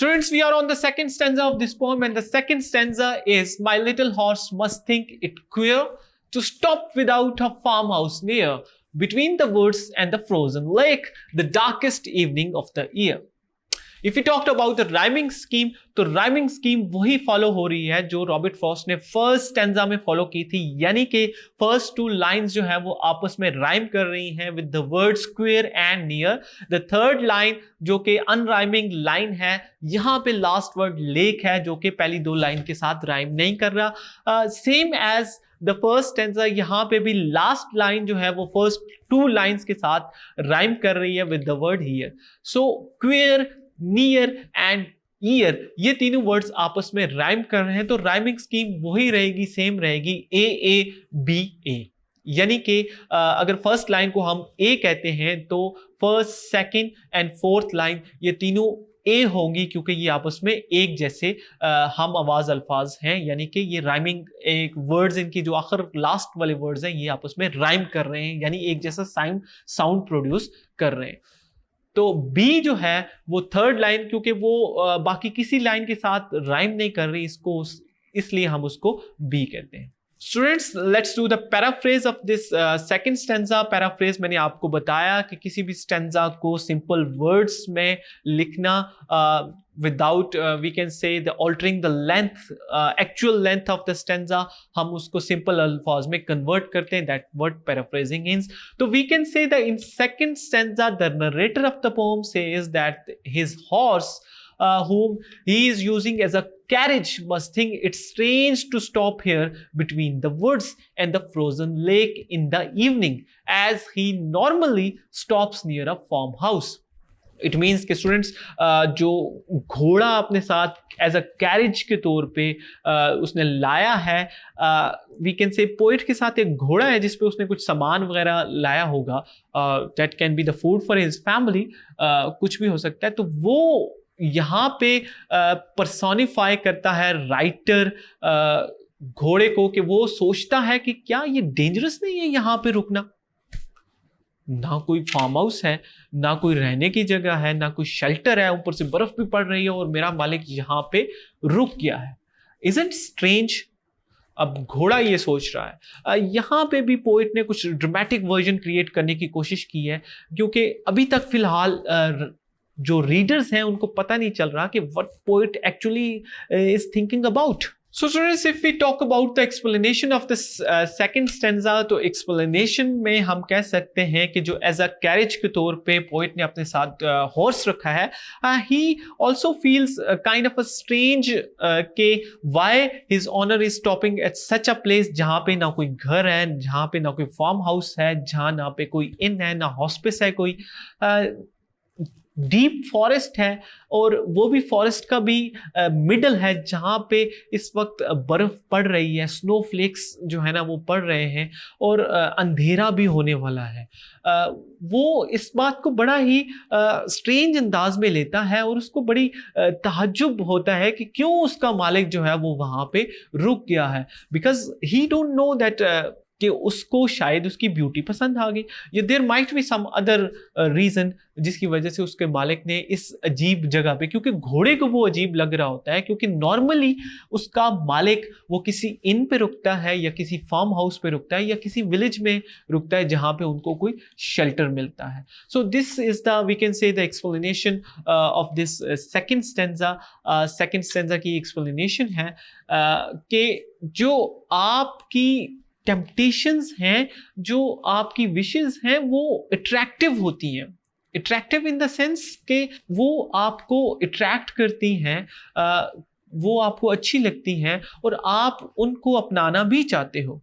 Students, we are on the second stanza of this poem, and the second stanza is, my little horse must think it queer to stop without a farmhouse near, between the woods and the frozen lake, the darkest evening of the year. If we talked about the rhyming scheme, तो rhyming scheme वही follow हो रही है जो Robert Frost ने first stanza में follow की थी, यानी कि फर्स्ट टू लाइंस जो है वो आपस में राइम कर रही हैं with the word square and near. The third line जो कि अनराइमिंग लाइन है, यहां पे लास्ट वर्ड लेक है जो कि पहली दो लाइन के साथ राइम नहीं कर रहा। Same as the first stanza, यहाँ पे भी लास्ट लाइन जो है वो फर्स्ट टू लाइंस के साथ राइम कर रही है with the word here. So queer, near and year, ये तीनों वर्ड्स आपस में राइम कर रहे हैं, तो राइमिंग स्कीम वही रहेगी, सेम रहेगी, ए ए बी ए। यानी कि अगर फर्स्ट लाइन को हम ए कहते हैं तो first, second and fourth line ये तीनों ए होंगी, क्योंकि ये आपस में एक जैसे हम आवाज अल्फाज हैं, यानी कि ये राइमिंग एक वर्ड्स, इनकी जो आखिर लास्ट वाले वर्ड्स हैं ये आपस में राइम कर रहे हैं, यानी एक जैसा साउंड प्रोड्यूस कर रहे हैं। तो बी जो है वो थर्ड लाइन, क्योंकि वो बाकी किसी लाइन के साथ राइम नहीं कर रही इसको, इसलिए हम उसको बी कहते हैं। Students, let's do the paraphrase of this second stanza. Paraphrase मैंने आपको बताया कि किसी भी स्टैंजा को सिंपल वर्ड्स में लिखना without we can say the altering the length, actual length of the stanza, हम उसको सिंपल अल्फाज में कन्वर्ट करते हैं, दैट वर्ड पैराफ्रेजिंग मींस। तो we can say the in second stanza the narrator of the poem says that his horse whom he is using as a carriage must think it's strange to stop here between the woods and the frozen lake in the evening, as he normally stops near a farmhouse. It means कि students जो घोड़ा अपने साथ as a carriage के तौर पे उसने लाया है, वी कैन से पोइट के साथ एक घोड़ा है जिसपे उसने कुछ सामान वगैरह लाया होगा, that can be the food for his family, कुछ भी हो सकता है। तो वो यहाँ पे पर्सोनिफाई करता है राइटर घोड़े को, कि वो सोचता है कि क्या ये डेंजरस नहीं है यहाँ पे रुकना, ना कोई फार्म हाउस है, ना कोई रहने की जगह है, ना कोई शेल्टर है, ऊपर से बर्फ भी पड़ रही है और मेरा मालिक यहाँ पे रुक गया है। Isn't strange? अब घोड़ा ये सोच रहा है। यहाँ पे भी पोइट ने कुछ ड्रामेटिक वर्जन क्रिएट करने की कोशिश की है, क्योंकि अभी तक फिलहाल जो रीडर्स हैं उनको पता नहीं चल रहा कि what poet actually is thinking about. So students, if we talk about the explanation of this second stanza, तो explanation में हम कह सकते हैं कि जो as a carriage के तौर पे पोइट ने अपने साथ horse रखा है, he also feels kind of a strange कि why his owner is stopping at such a place जहाँ पे ना कोई घर है, जहाँ पे ना कोई farm house है, जहाँ ना पे कोई inn है, ना hospice है कोई, डीप फॉरेस्ट है, और वो भी फॉरेस्ट का भी मिडल है जहाँ पे इस वक्त बर्फ पड़ रही है, स्नोफ्लेक्स जो है ना वो पड़ रहे हैं, और अंधेरा भी होने वाला है। वो इस बात को बड़ा ही स्ट्रेंज अंदाज में लेता है और उसको बड़ी ताज्जुब होता है कि क्यों उसका मालिक जो है वो वहाँ पे रुक गया है, because he don't know that कि उसको शायद उसकी ब्यूटी पसंद आ गई, या there might be some other reason जिसकी वजह से उसके मालिक ने इस अजीब जगह पे, क्योंकि घोड़े को वो अजीब लग रहा होता है, क्योंकि नॉर्मली उसका मालिक वो किसी इन पे रुकता है या किसी फार्म हाउस पे रुकता है या किसी विलेज में रुकता है जहां पे उनको कोई शेल्टर मिलता है। So this is the we can say the explanation of this second stanza. Second stanza की एक्सप्लेनेशन है कि जो आपकी टेम्पटेशंस हैं, जो आपकी विशेस हैं, वो अट्रैक्टिव होती हैं। अट्रैक्टिव इन द सेंस कि वो आपको अट्रैक्ट करती हैं, वो आपको अच्छी लगती हैं और आप उनको अपनाना भी चाहते हो,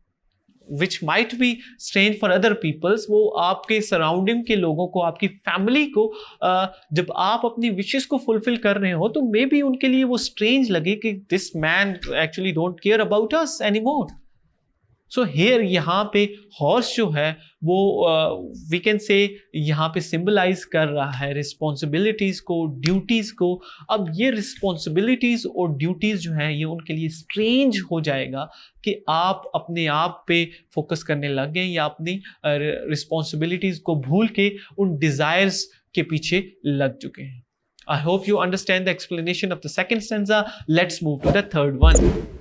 which might be strange for other peoples. वो आपके सराउंडिंग के लोगों को, आपकी फैमिली को, जब आप अपनी विशेस को फुलफिल कर रहे हो तो मे बी उनके लिए वो स्ट्रेंज लगे कि this man actually don't care about us any more. So here यहाँ पे हॉर्स जो है वो वी कैन से यहाँ पे सिंबलाइज कर रहा है रिस्पॉन्सिबिलिटीज को, ड्यूटीज को। अब ये रिस्पॉन्सिबिलिटीज और ड्यूटीज जो हैं ये उनके लिए स्ट्रेंज हो जाएगा कि आप अपने आप पे फोकस करने लग गए या अपनी रिस्पॉन्सिबिलिटीज को भूल के उन डिजायर्स के पीछे लग चुके हैं। I hope you understand the explanation of the second stanza. Let's move to the third one.